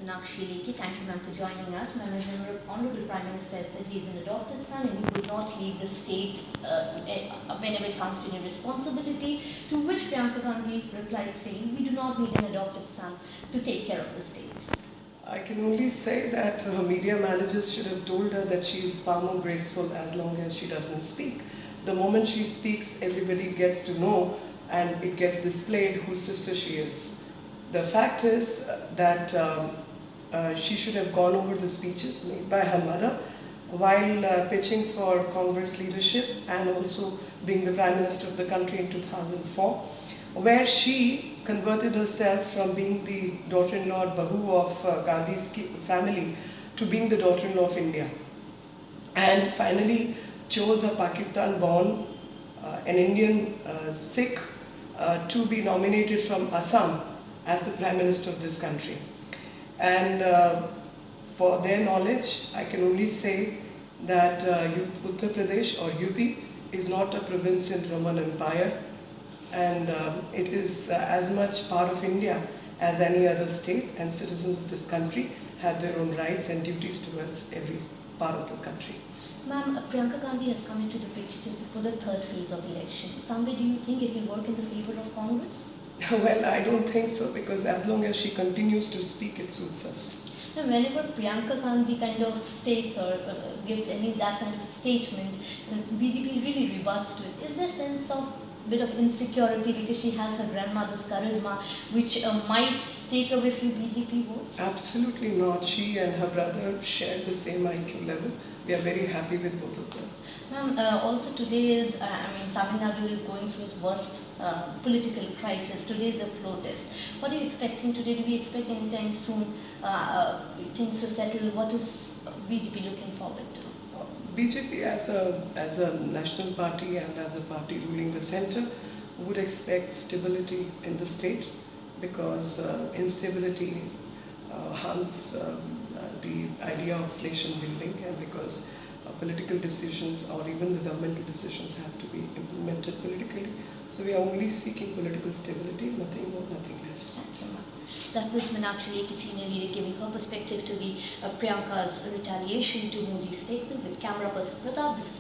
Meenakshi Lekhi, thank you, ma'am, for joining us. Ma'am, as the Honorable Prime Minister said he is an adopted son and he would not leave the state whenever it comes to any responsibility, to which Priyanka Gandhi replied saying, we do not need an adopted son to take care of the state. I can only say that her media managers should have told her that she is far more graceful as long as she doesn't speak. The moment she speaks, everybody gets to know and it gets displayed whose sister she is. The fact is that she should have gone over the speeches made by her mother while pitching for Congress leadership and also being the Prime Minister of the country in 2004, where she converted herself from being the daughter-in-law Bahu of Gandhi's family to being the daughter-in-law of India. And finally chose a Pakistan-born, an Indian Sikh, to be nominated from Assam as the Prime Minister of this country. And for their knowledge, I can only say that Uttar Pradesh or UP is not a province in Roman Empire, and it is as much part of India as any other state, and citizens of this country have their own rights and duties towards every part of the country. Ma'am, Priyanka Gandhi has come into the picture just before the third phase of election. Somewhere do you think it will work in the favor of Congress? Well, I don't think so, because as long as she continues to speak, it suits us. Now, whenever Priyanka Gandhi kind of states or gives any that kind of statement, BJP really rebuts to it. Is there a sense of bit of insecurity because she has her grandmother's charisma, which might take away from BJP votes? Absolutely not. She and her brother share the same IQ level. We are very happy with both of them. Ma'am, also today is, Tamil Nadu is going through its worst political crisis. Today is the floor test. What are you expecting today? Do we expect anytime soon things to settle? What is BJP looking forward to? BJP as a national party and as a party ruling the centre would expect stability in the state, because instability harms the idea of nation building, and because political decisions or even the governmental decisions have to be implemented politically. So we are only seeking political stability, nothing more, nothing less. Thank you, ma'am. That was Meenakshi Lekhi, senior leader, giving her perspective to the Priyanka's retaliation to Modi's statement. With camera person Pratap, this is